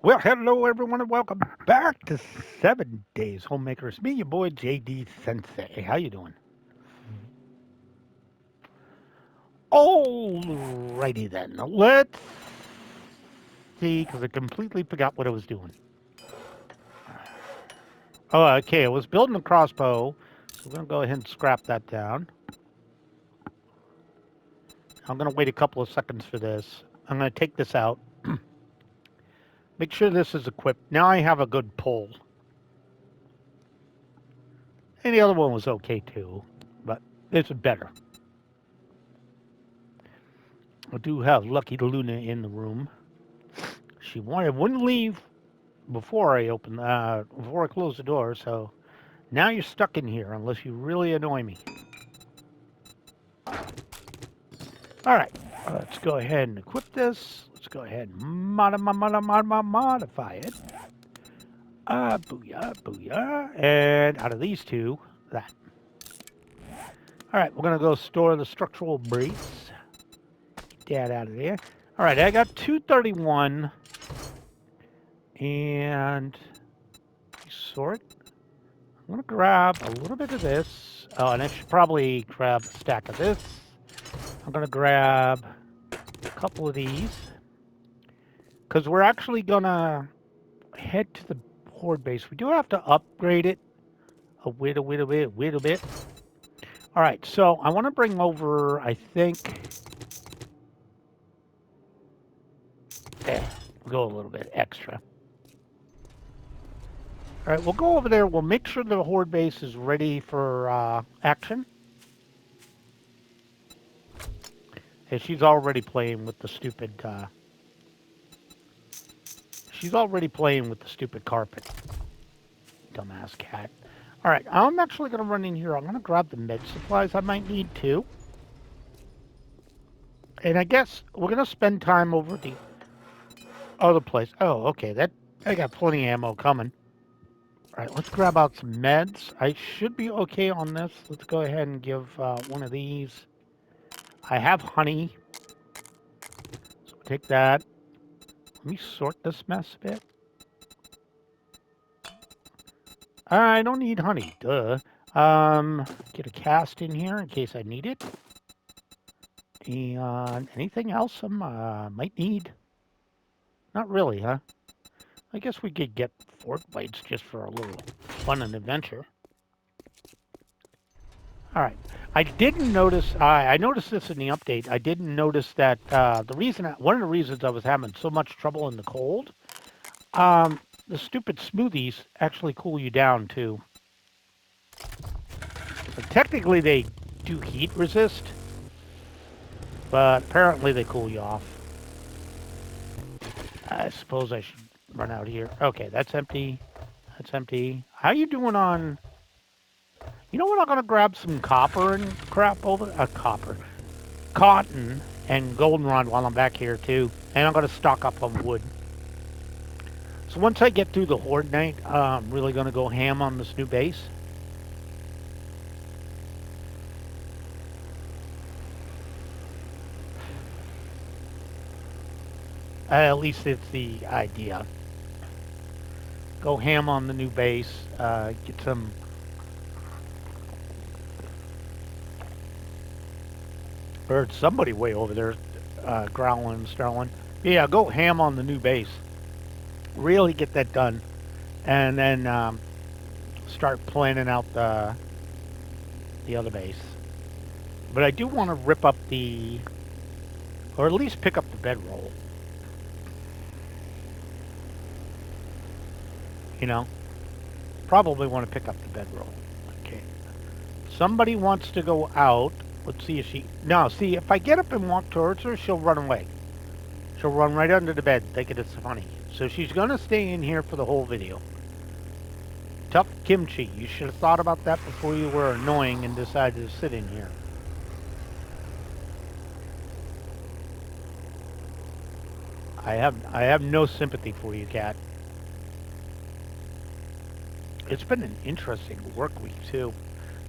Well, hello everyone, and welcome back to 7 Days Homemakers. Me, your boy JD Sensei. How you doing? Alrighty then. Let's see, because I completely forgot what I was doing. Oh, okay. I was building a crossbow, so we're gonna go ahead and scrap that down. I'm gonna wait a couple of seconds for this. I'm gonna take this out. Make sure this is equipped. Now I have a good pull. And the other one was okay too, but this is better. I do have Lucky Luna in the room. Wouldn't leave before I close the door. So now you're stuck in here unless you really annoy me. All right, let's go ahead and equip this. Let's go ahead and modify it. Booyah, booyah. And out of these two, that. All right, we're gonna go store the structural brace. Get that out of there. All right, I got 231 and sort. I'm gonna grab a little bit of this. Oh, and I should probably grab a stack of this. I'm gonna grab a couple of these because we're actually gonna head to the horde base. We do have to upgrade it a little bit. All right, so I want to bring over, I think, we'll go a little bit extra. All right, we'll go over there. We'll make sure the horde base is ready for action. Hey, she's already playing with the stupid. She's already playing with the stupid carpet. Dumbass cat. All right, I'm actually going to run in here. I'm going to grab the med supplies I might need too. And I guess we're going to spend time over at the other place. Oh, okay. I got plenty of ammo coming. All right, let's grab out some meds. I should be okay on this. Let's go ahead and give one of these. I have honey. So take that. Let me sort this mess a bit. I don't need honey. Duh. Get a cast in here in case I need it. And anything else I might need? Not really, huh? I guess we could get fork blades just for a little fun and adventure. All right. I didn't notice. I noticed this in the update. I didn't notice that one of the reasons I was having so much trouble in the cold, the stupid smoothies actually cool you down too. But technically, they do heat resist, but apparently they cool you off. I suppose I should run out here. Okay, that's empty. That's empty. How you doing on? You know what? I'm gonna grab some copper and crap over. Cotton and goldenrod while I'm back here too, and I'm gonna stock up on wood. So once I get through the horde night, I'm really gonna go ham on this new base. At least it's the idea. Go ham on the new base. Get some. Heard somebody way over there growling and snarling. Yeah, go ham on the new base. Really get that done, and then start planning out the other base. But I do want to rip up or at least pick up the bedroll. You know, probably want to pick up the bedroll. Okay. Somebody wants to go out. Let's see if no, see, if I get up and walk towards her, she'll run away. She'll run right under the bed, thinking it's funny. So she's going to stay in here for the whole video. Tough kimchi. You should have thought about that before you were annoying and decided to sit in here. I have no sympathy for you, cat. It's been an interesting work week too.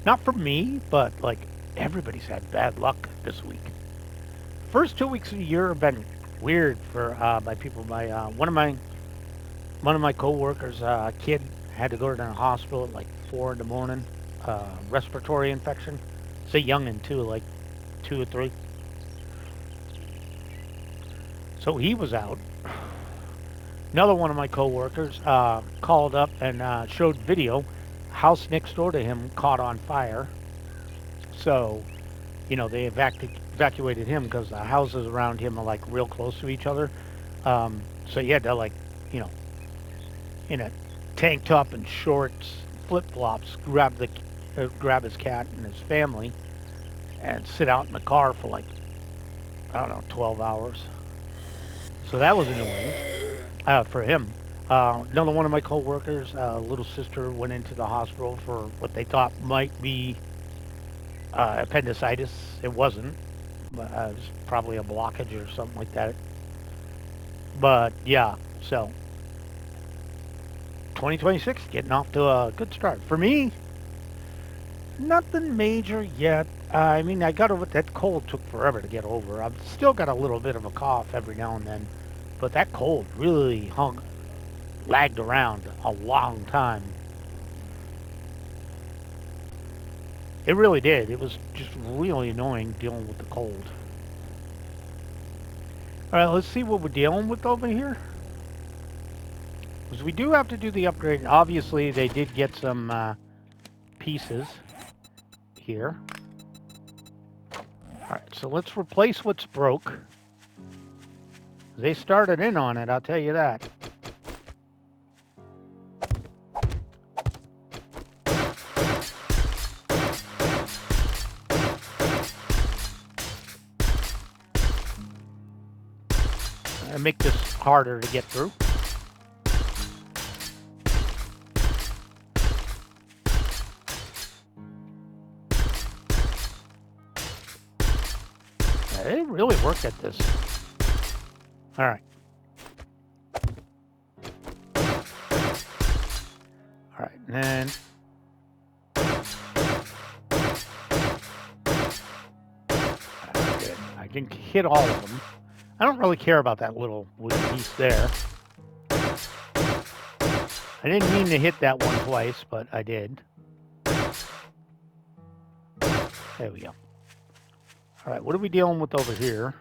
Not for me, but like everybody's had bad luck this week. First 2 weeks of the year have been weird for my people. One of my One of my coworkers, kid, had to go to the hospital at like 4 in the morning. Respiratory infection. It's a youngin' too, like 2 or 3. So he was out. Another one of my coworkers called up and showed video. House next door to him caught on fire. So, they evacuated him because the houses around him are like real close to each other. So he had to like, you know, in a tank top and shorts, flip flops, grab his cat and his family, and sit out in the car for like, I don't know, 12 hours. So that was annoying for him. Another one of my coworkers, little sister, went into the hospital for what they thought might be appendicitis. It wasn't, but it was probably a blockage or something like that. But yeah, so 2026 getting off to a good start for me. Nothing major yet. I mean, I got over that cold. Took forever to get over. I've still got a little bit of a cough every now and then, but that cold really lagged around a long time. It really did. It was just really annoying dealing with the cold. All right, let's see what we're dealing with over here. Because we do have to do the upgrade. Obviously, they did get some pieces here. All right, so let's replace what's broke. They started in on it, I'll tell you that. I make this harder to get through. They really worked at this. All right. All right, and then good. I can hit all of them. I don't really care about that little wooden piece there. I didn't mean to hit that one twice, but I did. There we go. All right, what are we dealing with over here?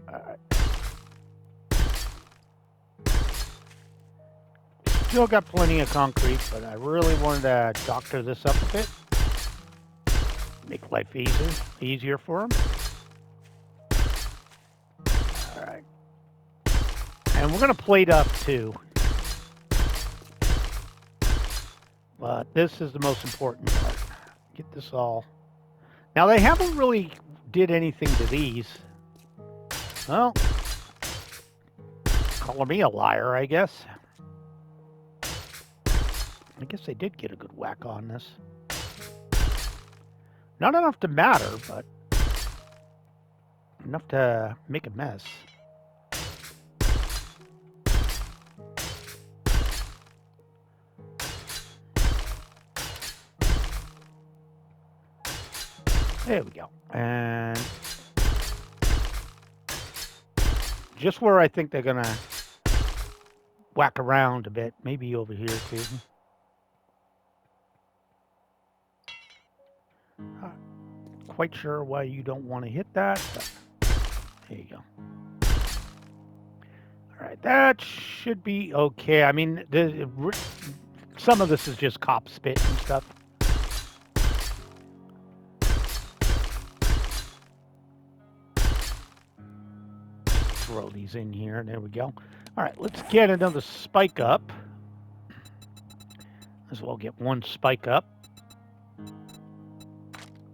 All right. Still got plenty of concrete, but I really wanted to doctor this up a bit. Make life easier for them. All right. And we're going to plate up too. But this is the most important part. Get this all. Now, they haven't really did anything to these. Well, call me a liar, I guess. I guess they did get a good whack on this. Not enough to matter, but enough to make a mess. There we go. And just where I think they're going to whack around a bit, maybe over here too. Not quite sure why you don't want to hit that, but there you go. All right, that should be okay. I mean, some of this is just cop spit and stuff. Throw these in here. There we go. All right, let's get another spike up. As well get one spike up.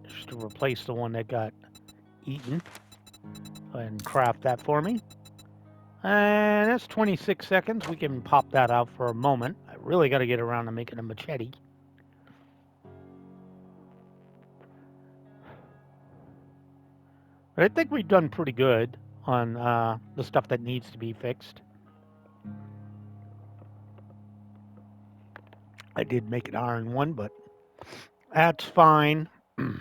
Just to replace the one that got eaten. Go ahead and craft that for me. And that's 26 seconds. We can pop that out for a moment. I really got to get around to making a machete. But I think we've done pretty good on the stuff that needs to be fixed. I did make an iron one, but that's fine. All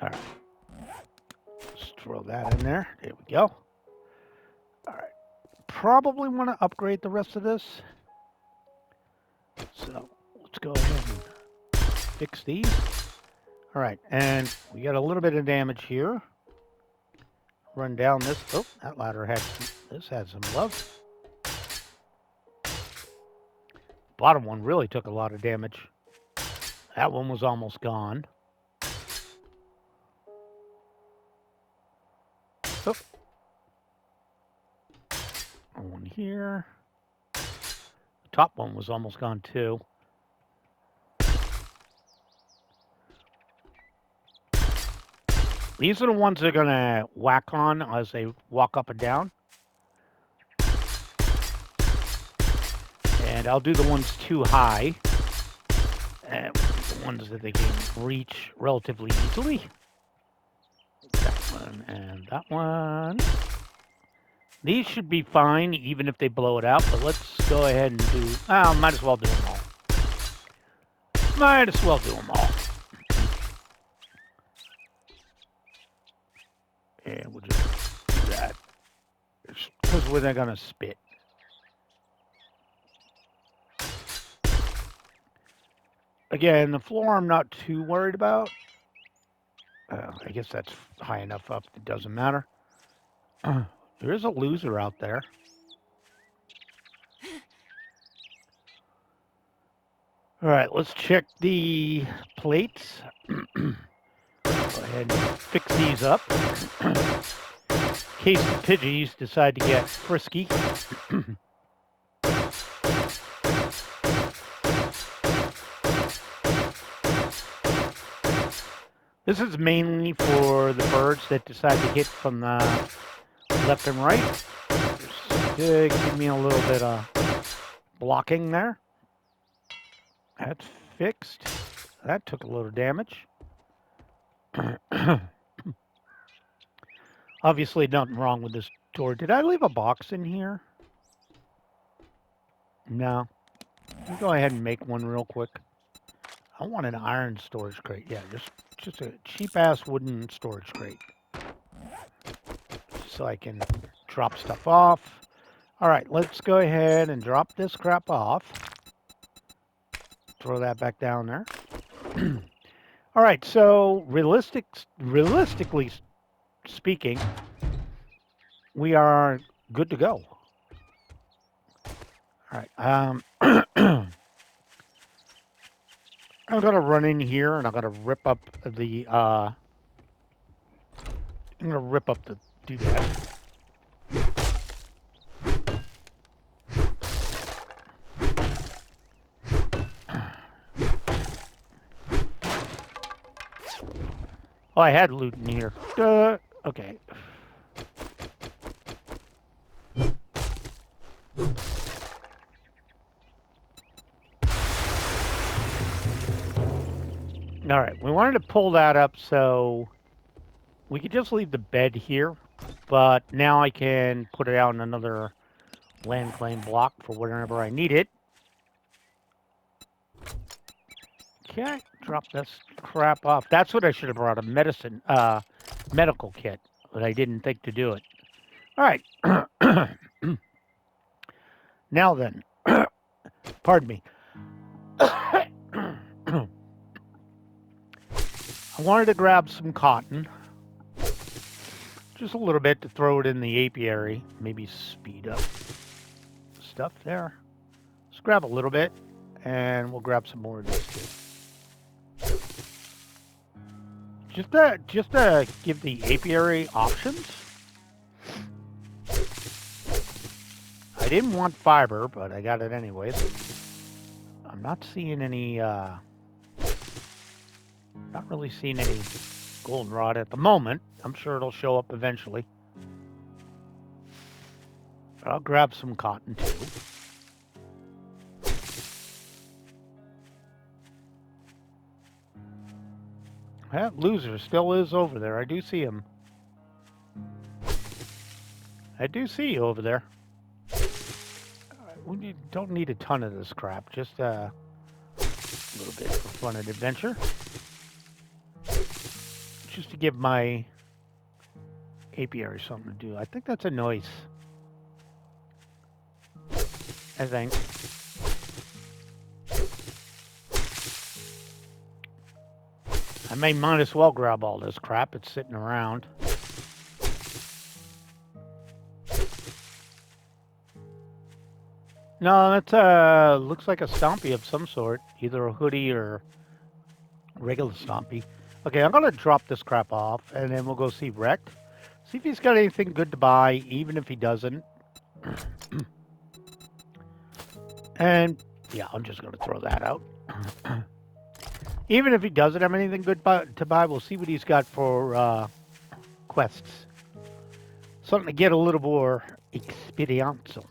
right. Throw that in there. There we go. All right. Probably want to upgrade the rest of this. So let's go ahead and fix these. All right, and we got a little bit of damage here. Run down this. Oh, that ladder had some love. Bottom one really took a lot of damage. That one was almost gone. Oh. One here. The top one was almost gone too. These are the ones they're going to whack on as they walk up and down. And I'll do the ones too high. And the ones that they can reach relatively easily. That one and that one. These should be fine even if they blow it out, but let's go ahead and do... might as well do them all. Might as well do them all. And we'll just do that. Because we're going to spit. Again, the floor I'm not too worried about. I guess that's high enough up, it doesn't matter. There is a loser out there. All right, let's check the plates. Go ahead and fix these up. In case the Pidgeys decide to get frisky. This is mainly for the birds that decide to hit from the left and right. Just give me a little bit of blocking there. That's fixed. That took a little damage. Obviously nothing wrong with this door. Did I leave a box in here? No. Let me go ahead and make one real quick. I want an iron storage crate. Yeah, just a cheap-ass wooden storage crate. So I can drop stuff off. All right, let's go ahead and drop this crap off. Throw that back down there. All right, so realistically speaking, we are good to go. All right. I'm gonna run in here and I'm gonna rip up the do that. Oh, I had loot in here. Okay. All right, we wanted to pull that up so we could just leave the bed here, but now I can put it out in another land claim block for whenever I need it. Okay, drop this crap off. That's what I should have brought, a medical kit, but I didn't think to do it. All right. Now then, pardon me. I wanted to grab some cotton, just a little bit to throw it in the apiary, maybe speed up stuff there. Let's grab a little bit, and we'll grab some more of this too. Just to give the apiary options. I didn't want fiber, but I got it anyways. I'm not seeing any, not really seeing any goldenrod at the moment. I'm sure it'll show up eventually. But I'll grab some cotton too. That loser still is over there. I do see him. I do see you over there. We don't need a ton of this crap. Just a little bit for fun and adventure. Just to give my Apiary something to do. I think that's a noise. I think. I might as well grab all this crap. It's sitting around. No, that looks like a stompy of some sort. Either a hoodie or regular stompy. Okay, I'm gonna drop this crap off, and then we'll go see Rekt. See if he's got anything good to buy, even if he doesn't. And yeah, I'm just gonna throw that out. Even if he doesn't have anything good to buy, we'll see what he's got for quests. Something to get a little more experiential.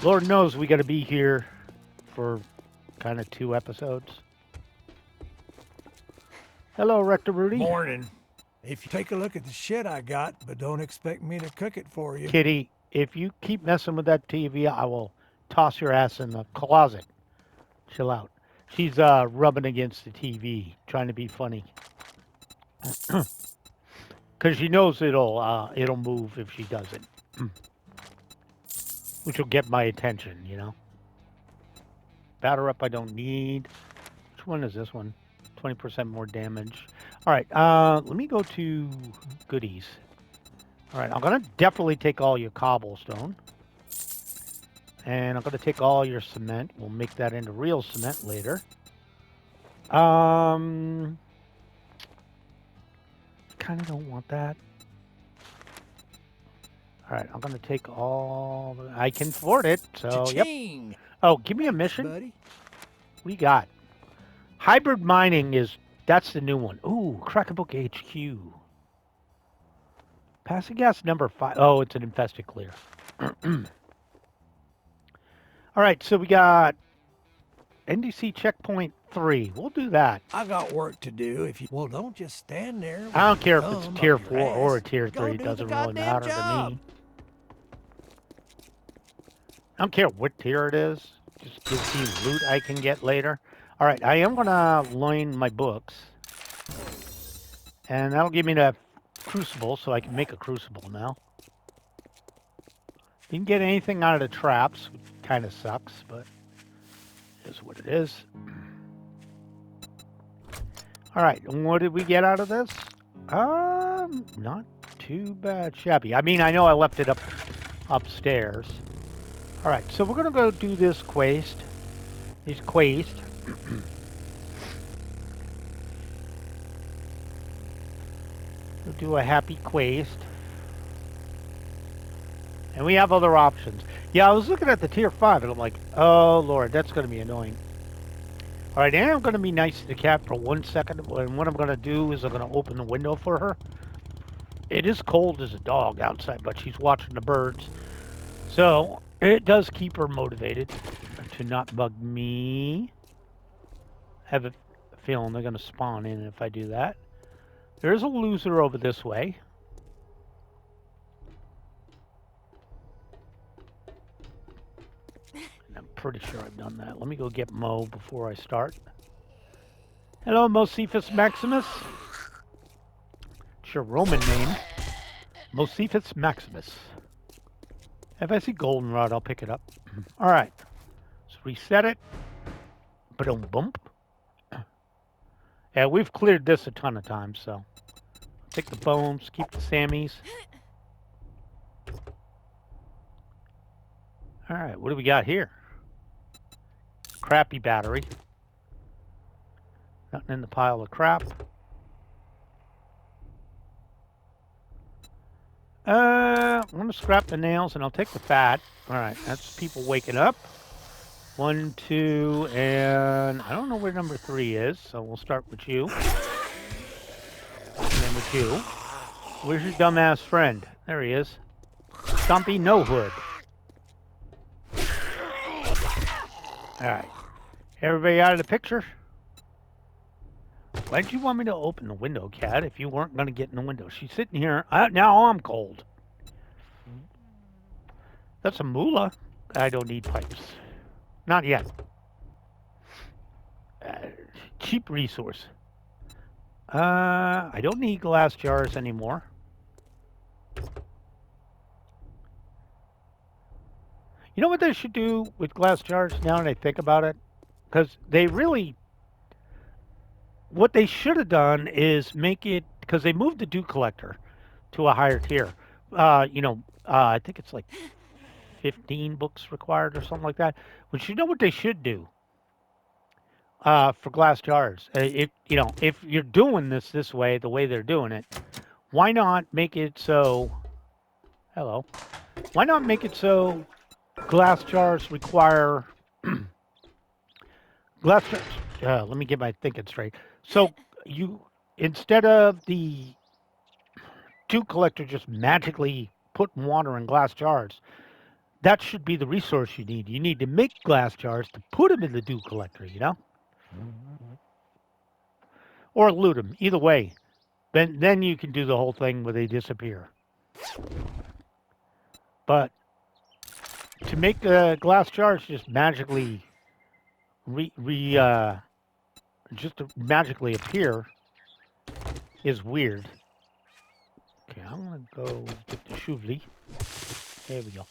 Lord knows we got to be here for kind of 2 episodes. Hello, Rector Rudy. Morning. If you take a look at the shit I got, but don't expect me to cook it for you. Kitty, if you keep messing with that TV, I will toss your ass in the closet. Chill out. She's rubbing against the TV, trying to be funny. Because she knows it'll move if she doesn't. Which will get my attention, you know. Batter up I don't need. Which one is this one? 20% more damage. All right, let me go to goodies. All right, I'm going to definitely take all your cobblestone. And I'm going to take all your cement. We'll make that into real cement later. Kind of don't want that. All right, I'm going to take all... I can afford it, so Cha-ching! Yep. Oh, give me a mission. Buddy. What do you got? Hybrid mining is... That's the new one. Ooh, Crack-a-Book HQ. Passing gas number 5. Oh, it's an infested clear. All right, so we got NDC checkpoint 3. We'll do that. I got work to do. If you don't just stand there. I don't care if it's tier 4 or a tier 3. It doesn't really matter to me. I don't care what tier it is. Just gives me loot I can get later. All right, I am going to line my books. And that'll give me the crucible, so I can make a crucible now. Didn't get anything out of the traps, which kind of sucks, but it is what it is. All right, and what did we get out of this? Not too bad shabby. I mean, I know I left it upstairs. All right, so we're going to go do this quest. This quest. We'll do a happy quest. And we have other options. Yeah, I was looking at the tier 5 and I'm like, oh Lord, that's going to be annoying. All right, and I'm going to be nice to the cat for 1 second. And what I'm going to do is I'm going to open the window for her. It is cold as a dog outside, but she's watching the birds. So it does keep her motivated to not bug me. I have a feeling they're going to spawn in if I do that. There's a loser over this way. And I'm pretty sure I've done that. Let me go get Mo before I start. Hello, Mocephus Maximus. It's your Roman name. Mocephus Maximus. If I see goldenrod, I'll pick it up. All right. Let's reset it. Ba-dum bump. Yeah, we've cleared this a ton of times, so take the bones, keep the Sammies. All right, what do we got here? Crappy battery. Nothing in the pile of crap. I'm gonna scrap the nails and I'll take the fat. All right, that's people waking up. 1, 2, and I don't know where number 3 is, so we'll start with you. And then with you. Where's your dumbass friend? There he is. Stumpy No Hood. Alright. Everybody out of the picture? Why did you want me to open the window, Cat, if you weren't going to get in the window? She's sitting here. Now I'm cold. That's a moolah. I don't need pipes. Not yet. Cheap resource. I don't need glass jars anymore. You know what they should do with glass jars now that I think about it? Because they really, what they should have done is make it, because they moved the dew collector to a higher tier. I think it's like 15 books required or something like that. But you know what they should do for glass jars? If you're doing this way, the way they're doing it, why not make it so? Hello. Why not make it so glass jars require glass jars? Let me get my thinking straight. So you instead of the dew collector just magically putting water in glass jars, that should be the resource you need. You need to make glass jars to put them in the dew collector, or loot them. Either way, then you can do the whole thing where they disappear. But to make the glass jars just magically just to magically appear is weird. Okay, I'm gonna go get the Shuvli. There we go.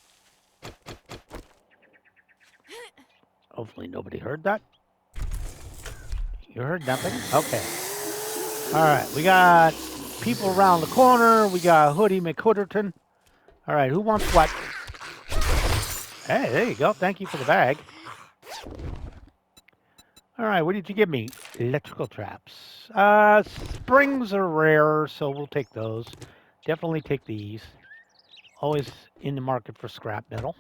Hopefully nobody heard that. You heard nothing? Okay. All right, we got people around the corner. We got Hoodie McHooderton. All right, who wants what? Hey, there you go. Thank you for the bag. All right, what did you give me? Electrical traps. Springs are rare, so we'll take those. Definitely take these. Always in the market for scrap metal.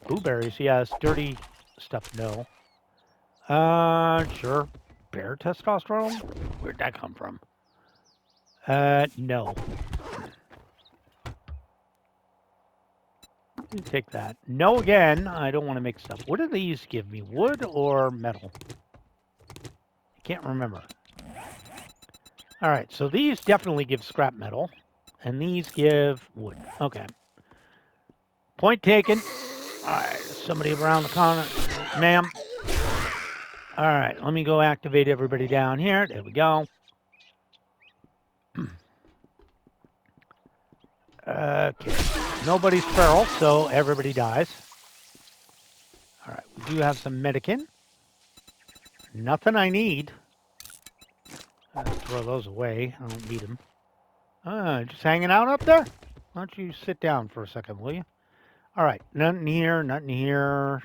Blueberries, yes. Dirty stuff, no. Sure. Bear testosterone? Where'd that come from? No. Let me take that. No again. I don't want to make stuff. What do these give me? Wood or metal? I can't remember. All right, so these definitely give scrap metal, and these give wood. Okay. Point taken. All right, somebody around the corner. Ma'am. All right, let me go activate everybody down here. There we go. Okay. Nobody's feral, so everybody dies. All right, we do have some Medican. Nothing I need. I'll throw those away. I don't need them. Just hanging out up there? Why don't you sit down for a second, will you? All right, nothing here, nothing here.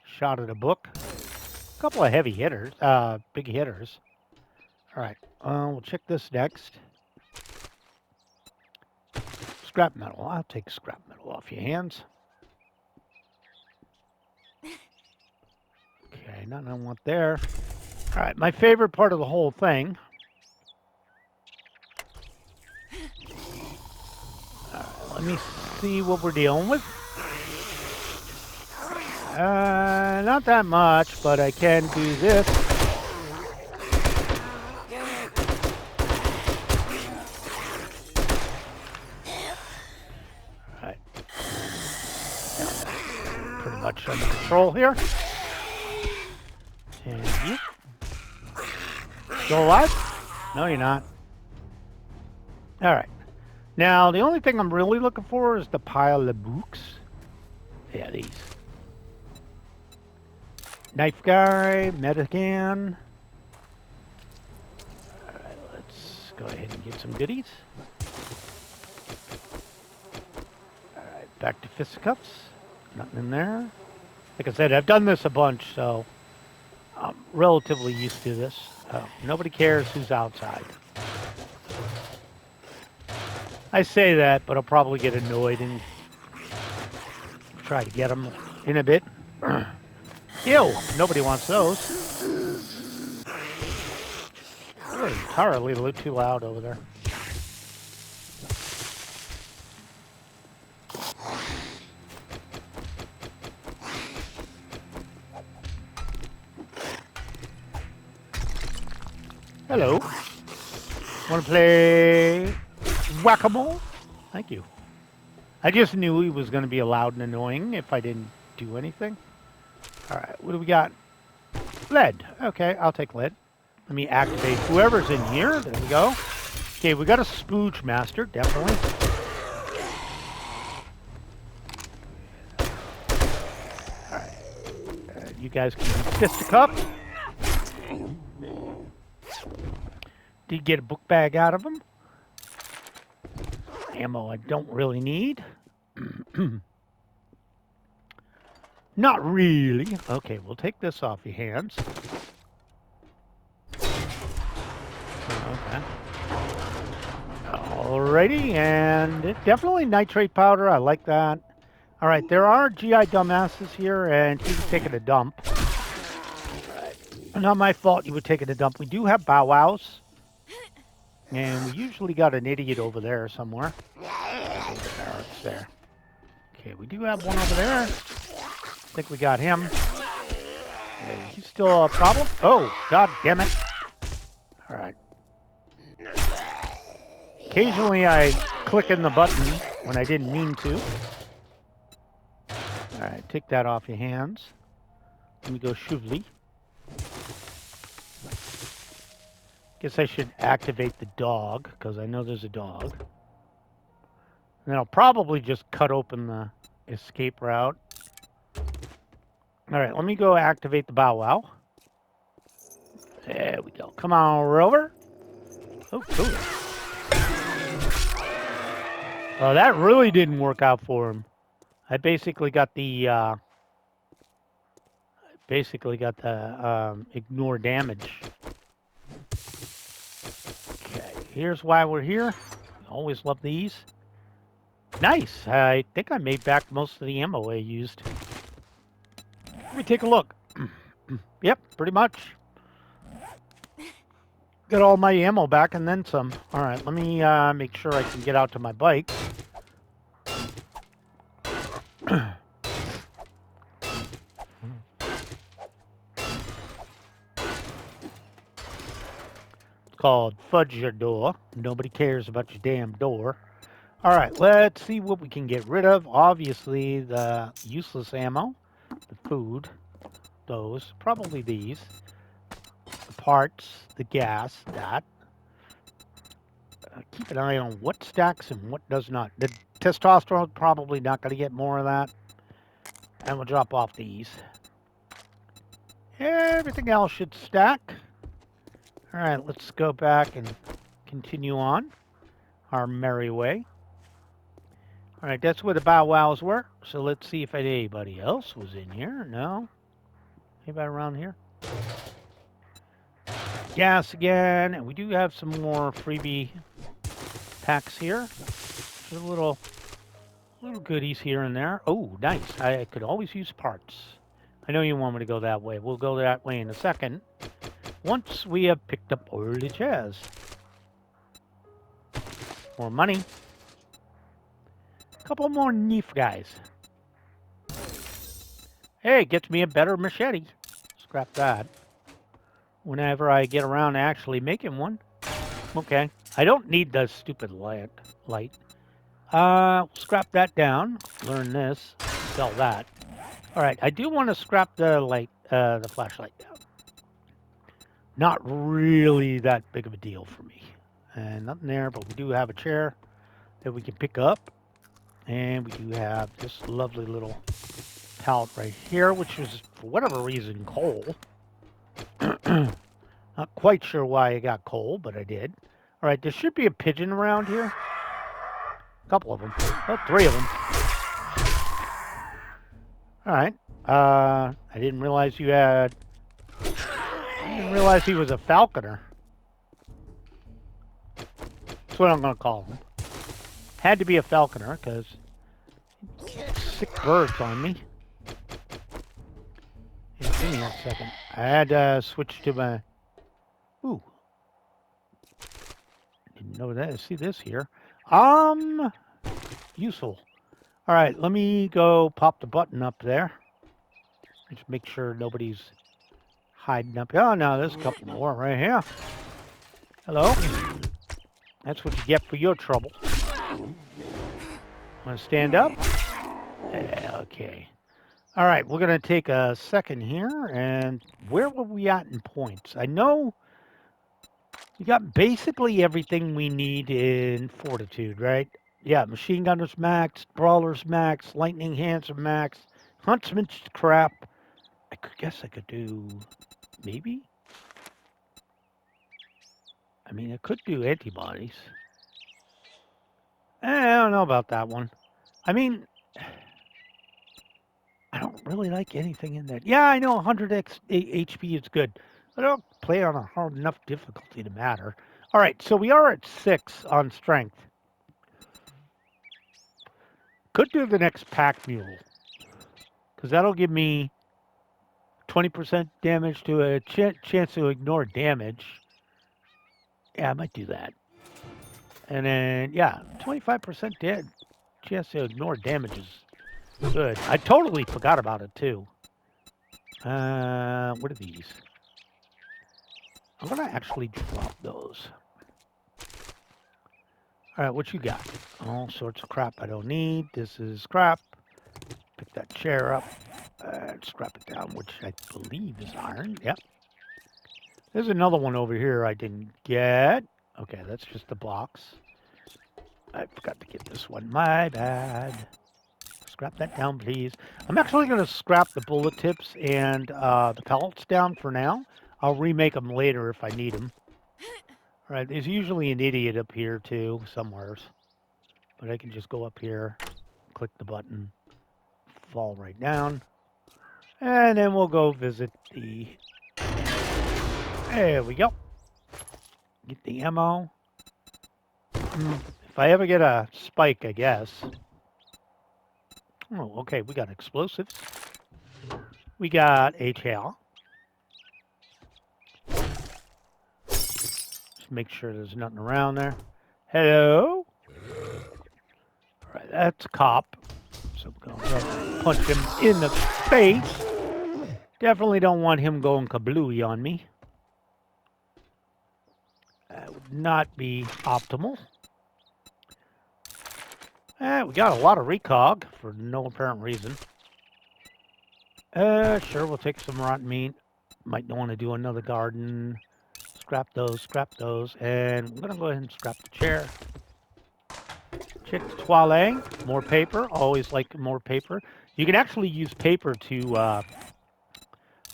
Shot at a book. A couple of heavy hitters, big hitters. All right, we'll check this next. Scrap metal. I'll take scrap metal off your hands. Okay, nothing I want there. All right, my favorite part of the whole thing. All right, let me see what we're dealing with. Not that much, but I can do this. All right. Pretty much under control here. And you. Still alive? No, you're not. All right. Now, the only thing I'm really looking for is the pile of books. Yeah, these. Knife guy, Medican. All right, let's go ahead and get some goodies. All right, back to fisticuffs. Nothing in there. Like I said, I've done this a bunch, so I'm relatively used to this. Nobody cares who's outside. I say that, but I'll probably get annoyed and try to get them in a bit. Ew, nobody wants those. They're entirely a little too loud over there. Hello. Want to play whack-a-mole? Thank you. I just knew he was going to be loud and annoying if I didn't do anything. All right, what do we got? Lead. Okay, I'll take lead. Let me activate whoever's in here. There we go. Okay, we got a Spooge Master, definitely. Alright. You guys can be fisticuffed. Did get a book bag out of them. Ammo I don't really need. Not really. Okay, we'll take this off your hands. Okay. Alrighty, and definitely nitrate powder. I like that. All right, there are GI dumbasses here, and he's taking a dump. Not my fault you would take a dump. We do have bow wows, and we usually got an idiot over there somewhere. It's there. Okay, we do have one over there. I think we got him. Okay, he's still a problem. Oh, god damn it. All right. Occasionally I click in the button when I didn't mean to. All right, take that off your hands. Let me go Shuvli. Guess I should activate the dog, because I know there's a dog. And then I'll probably just cut open the escape route. All right, let me go activate the bow wow. There we go. Come on, Rover. Oh, cool. Oh, that really didn't work out for him. I basically got the ignore damage. Okay, here's why we're here. Always love these. Nice. I think I made back most of the ammo I used. Let me take a look. Yep, pretty much. Got all my ammo back and then some. All right, let me make sure I can get out to my bike. It's called Fudge Your Door. Nobody cares about your damn door. All right, let's see what we can get rid of. Obviously, the useless ammo, the food, those, probably these, the parts, the gas, that. Keep an eye on what stacks and what does not. The testosterone, probably not going to get more of that. And we'll drop off these. Everything else should stack. All right, let's go back and continue on our merry way. All right, that's where the bow wows were. So let's see if anybody else was in here. No? Anybody around here? Gas again. And we do have some more freebie packs here. There's a little goodies here and there. Oh, nice. I could always use parts. I know you want me to go that way. We'll go that way in a second. Once we have picked up all the jazz. More money. Couple more neef guys. Hey, gets me a better machete. Scrap that. Whenever I get around to actually making one. Okay. I don't need the stupid light. Scrap that down. Learn this. Sell that. All right. I do want to scrap the light, the flashlight down. Not really that big of a deal for me. And nothing there, but we do have a chair that we can pick up. And we do have this lovely little pallet right here, which is, for whatever reason, coal. Not quite sure why I got coal, but I did. All right, there should be a pigeon around here. A couple of them. Oh, 3 of them. All right. I didn't realize you had... I didn't realize he was a falconer. That's what I'm going to call him. Had to be a falconer, because... sick birds on me. Yeah, give me a second. I had to switch to my... Ooh. Didn't know that. See this here. Useful. All right, let me go pop the button up there. Just make sure nobody's hiding up. Oh, no, there's a couple more right here. Hello. That's what you get for your trouble. Want to stand up? Yeah, okay. All right, we're going to take a second here. And where were we at in points? I know We got basically everything we need in Fortitude, right? Yeah, machine gunners max, brawlers max, lightning hands are max, huntsman's crap. Guess I could do maybe. I mean, I could do antibodies. I don't know about that one. I mean, I don't really like anything in that. Yeah, I know 100 HP is good. I don't play on a hard enough difficulty to matter. All right, so we are at 6 on strength. Could do the next pack mule, because that'll give me 20% damage to a chance to ignore damage. Yeah, I might do that. And then, yeah, 25% chance to ignore damage is good. I totally forgot about it, too. What are these? I'm going to actually drop those. All right, what you got? All sorts of crap I don't need. This is crap. Pick that chair up and scrap it down, which I believe is iron. Yep. There's another one over here I didn't get. Okay, that's just the box. I forgot to get this one. My bad. Scrap that down, please. I'm actually going to scrap the bullet tips and the pellets down for now. I'll remake them later if I need them. All right, there's usually an idiot up here, too, somewheres. But I can just go up here, click the button, fall right down. And then we'll go visit the... There we go. Get the ammo. If I ever get a spike, I guess. Oh, okay, we got explosives. We got HL. Just make sure there's nothing around there. Hello? All right, that's a cop. So we're going to punch him in the face. Definitely don't want him going kablooey on me. That would not be optimal. We got a lot of recog for no apparent reason. Sure, we'll take some rotten meat. Might want to do another garden. Scrap those, and I'm going to go ahead and scrap the chair. Chick toile, more paper. Always like more paper. You can actually use paper to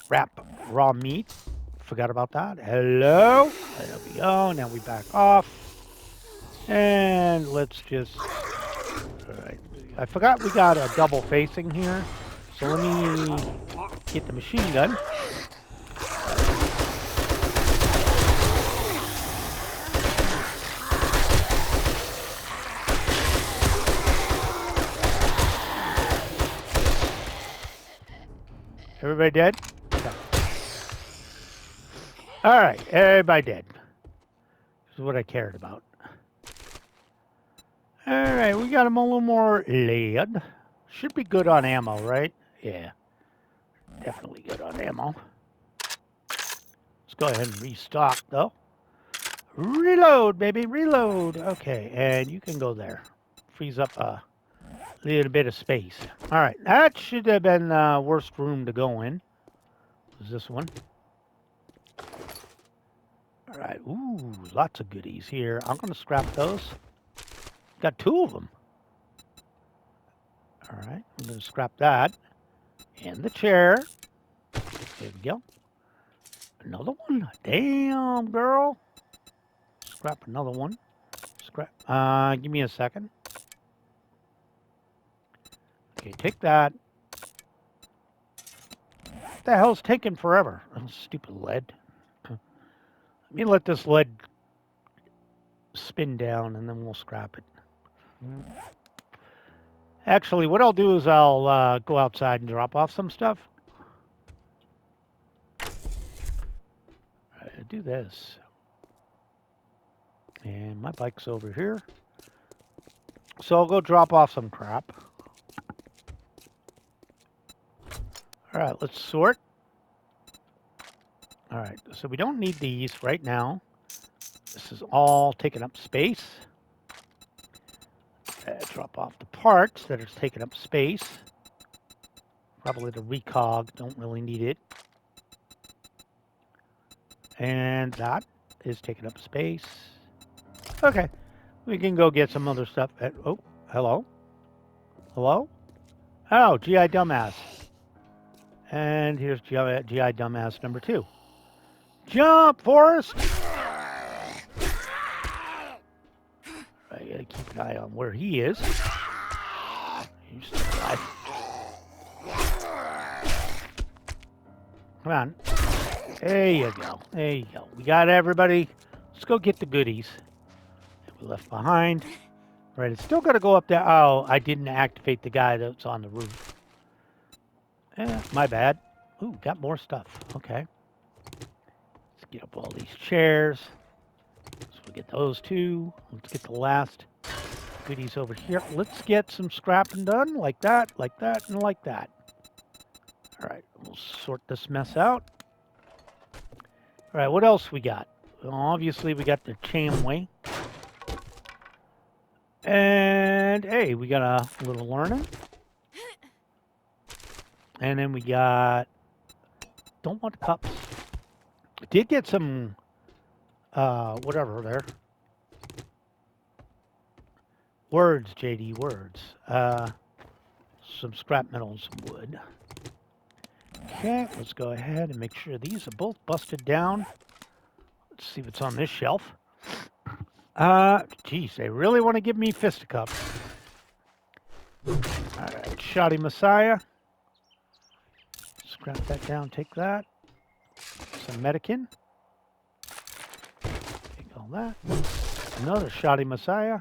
wrap raw meat. Forgot about that. Hello. There we go. Now we back off. And let's just... All right. I forgot we got a double facing here. So let me get the machine gun. Everybody dead? Okay. All right, everybody dead. This is what I cared about. All right, we got him a little more lead. Should be good on ammo, right? Yeah, definitely good on ammo. Let's go ahead and restock, though. Reload, baby, reload. Okay, and you can go there. Frees up a little bit of space. All right, that should have been the worst room to go in. Was this one? All right, ooh, lots of goodies here. I'm going to scrap those. Got 2 of them. All right, I'm going to scrap that. And the chair. There we go. Another one. Damn, girl. Scrap another one. Scrap. Give me a second. Okay, take that. What the hell's taking forever? Oh, stupid lead. Let me let this lead spin down, and then we'll scrap it. Actually, what I'll do is I'll go outside and drop off some stuff. I'll do this. And my bike's over here. So I'll go drop off some crap. All right, let's sort. All right, so we don't need these right now. This is all taking up space. Drop off the parts that are taking up space. Probably the recog, don't really need it. And that is taking up space. Okay. We can go get some other stuff. Oh, hello? Hello? Oh, GI Dumbass. And here's GI Dumbass number 2. Jump, Forrest! I gotta keep an eye on where he is. He's still alive. Come on. There you go. There you go. We got everybody. Let's go get the goodies that we left behind. All right, it's still got to go up there. Oh, I didn't activate the guy that's on the roof. My bad. Ooh, got more stuff. Okay. Let's get up all these chairs. So we'll get those 2. Let's get the last goodies over here. Let's get some scrapping done like that, and like that. All right, we'll sort this mess out. All right, what else we got? Well, obviously, we got the chainway. And, hey, we got a little learning. And then we got... Don't want cups. Did get some... whatever there. Words, JD, words. Some scrap metal and some wood. Okay, let's go ahead and make sure these are both busted down. Let's see what's on this shelf. Geez, they really want to give me fisticuffs. Alright, Shoddy Messiah. Scrap that down, take that. Some Medican. Take all that. Another Shoddy Messiah.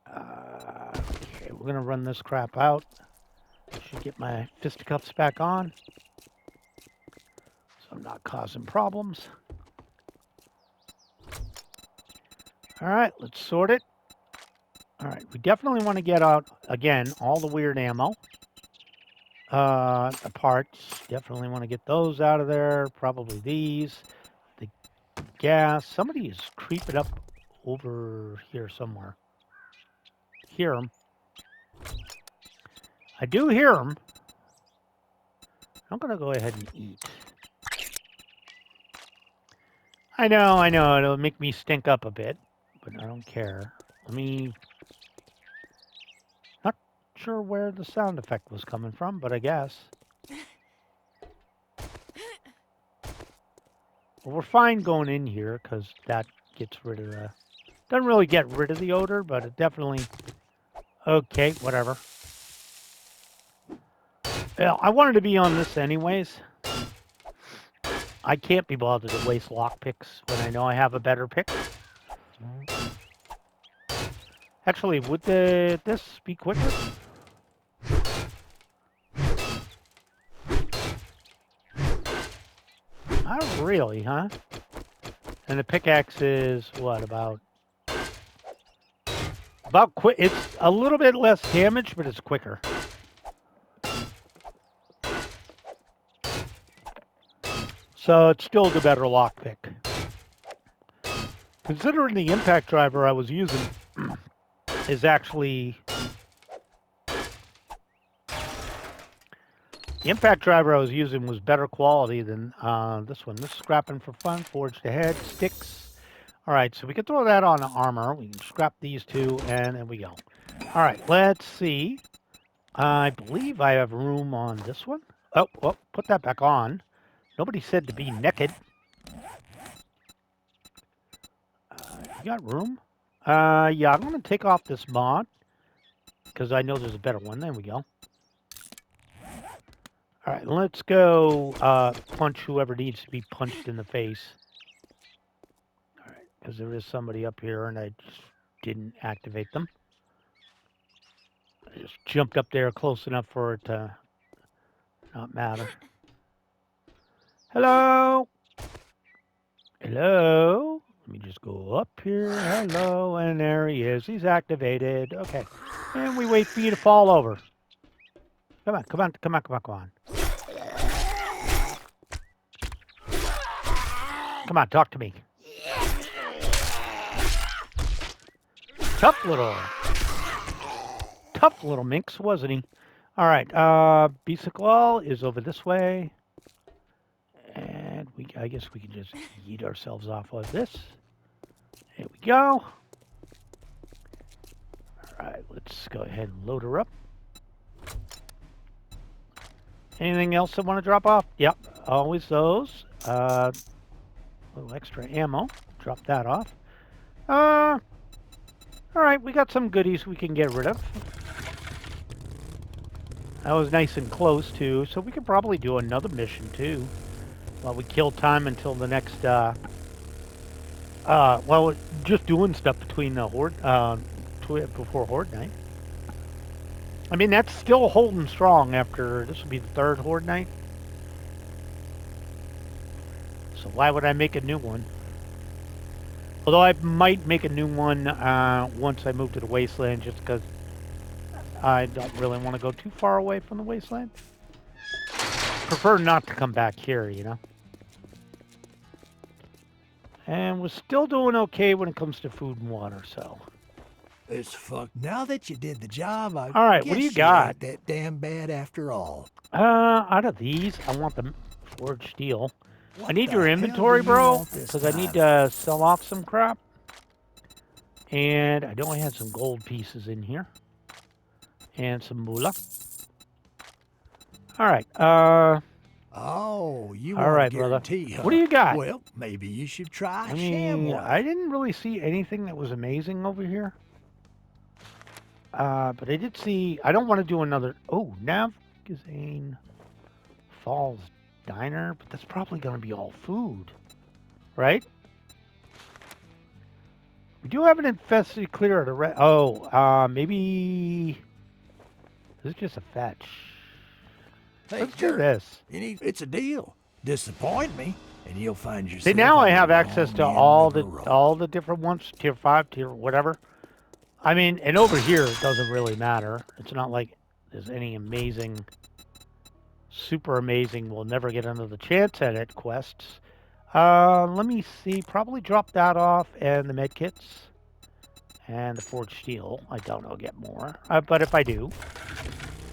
Okay, we're going to run this crap out. Should get my fisticuffs back on. So I'm not causing problems. Alright, let's sort it. Alright, we definitely want to get out, again, all the weird ammo. The parts, definitely want to get those out of there. Probably these. The gas. Somebody is creeping up over here somewhere. Hear him. I do hear him. I'm going to go ahead and eat. I know, it'll make me stink up a bit, but I don't care. Let me... Not sure where the sound effect was coming from, but I guess. Well, we're fine going in here, because that gets rid of the... Doesn't really get rid of the odor, but it definitely... Okay, whatever. Well, I wanted to be on this anyways. I can't be bothered to waste lockpicks when I know I have a better pick. Actually, would this be quicker? Not really, huh? And the pickaxe is what, about quick? It's a little bit less damage, but it's quicker. So it's still the better lockpick. Considering the impact driver I was using is actually... The impact driver I was using was better quality than this one. This is scrapping for fun, forged ahead, sticks. All right, so we can throw that on the armor. We can scrap these 2, and there we go. All right, let's see. I believe I have room on this one. Oh, well, put that back on. Nobody said to be naked. You got room? Yeah, I'm going to take off this mod because I know there's a better one. There we go. All right, let's go punch whoever needs to be punched in the face. All right, because there is somebody up here and I just didn't activate them. I just jumped up there close enough for it to not matter. Hello? Hello? Let me just go up here. Hello, and there he is. He's activated. Okay. And we wait for you to fall over. Come on, come on, come on, come on, come on. Come on, talk to me. Tough little minx, wasn't he? All right, Bicycle is over this way. And I guess we can just eat ourselves off of this. There we go. All right, let's go ahead and load her up. Anything else I want to drop off? Yep, always those. A little extra ammo. Drop that off. All right, we got some goodies we can get rid of. That was nice and close too, so we could probably do another mission too. While we kill time until the next. Well, just doing stuff between the horde, before horde night. I mean, that's still holding strong after this will be the third horde night. So why would I make a new one? Although I might make a new one once I move to the wasteland, just because I don't really want to go too far away from the wasteland. Prefer not to come back here, you know. And we're still doing okay when it comes to food and water, so. It's fucked. Now that you did the job, I All right, guess what do you you got? ain't that damn bad after all. Out of these, I want the forged steel. What I need the your hell inventory, do you bro, want this because I need time? to sell off some crap. And I know I had some gold pieces in here. And some moolah. All right, Oh, you all want right, a brother. guarantee, huh? What do you got? Well, maybe you should try I a mean, chamois. I didn't really see anything that was amazing over here. But I did see, I don't want to do another, oh, Navgazane Falls Diner, but that's probably going to be all food, right? We do have an infested clear at a maybe, this is just a fetch. Hey, Let's do jerk, this. it's a deal. Disappoint me, and you'll find yourself See, now on I the have access wrong to end all of the the rope. different ones, tier 5, tier whatever. I mean, and over here it doesn't really matter. It's not like there's any amazing, super amazing, we'll never get another chance at it quests. Let me see, probably drop that off and the med kits and the forged steel. I doubt I'll get more, but if I do.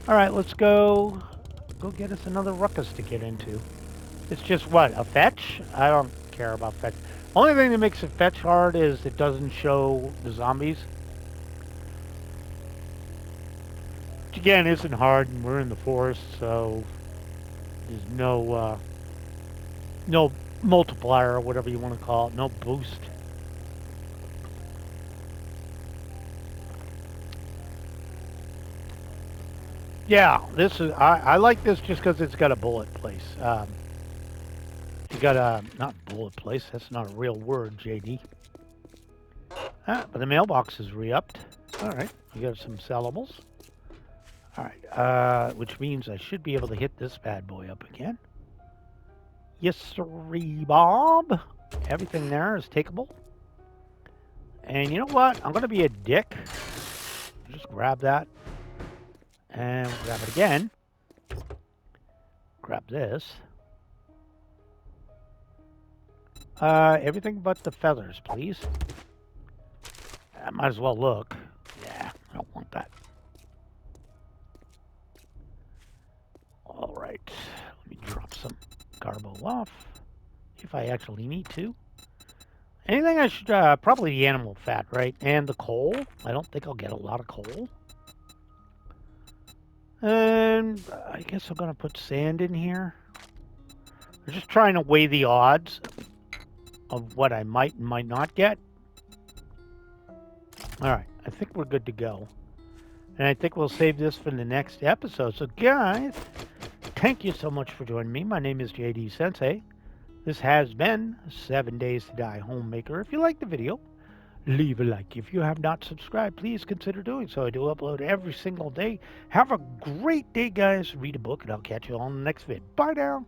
All right, let's go get us another ruckus to get into. It's just what, a fetch? I don't care about fetch. Only thing that makes it fetch hard is it doesn't show the zombies. Which again isn't hard, and we're in the forest, so there's no multiplier or whatever you want to call it, no boost. Yeah, this is I like this just because it's got a bullet place. You got a not bullet place. That's not a real word, JD. But the mailbox is re-upped. All right, we got some sellables. All right, which means I should be able to hit this bad boy up again. Yes, sirree, Bob. Everything there is takeable. And you know what? I'm going to be a dick. Just grab that. And grab it again. Grab this. Everything but the feathers, please. I might as well look. Yeah, I don't want that. All right. Let me drop some garbo off. If I actually need to. Anything I should, probably the animal fat, right? And the coal. I don't think I'll get a lot of coal. And I guess I'm going to put sand in here. I'm just trying to weigh the odds of what I might and might not get. All right, I think we're good to go. And I think we'll save this for the next episode. So guys, thank you so much for joining me. My name is JD Sensei. This has been 7 Days to Die Homemaker. If you liked the video, leave a like. If you have not subscribed, please consider doing so. I do upload every single day. Have a great day, guys. Read a book, and I'll catch you all in the next vid. Bye now.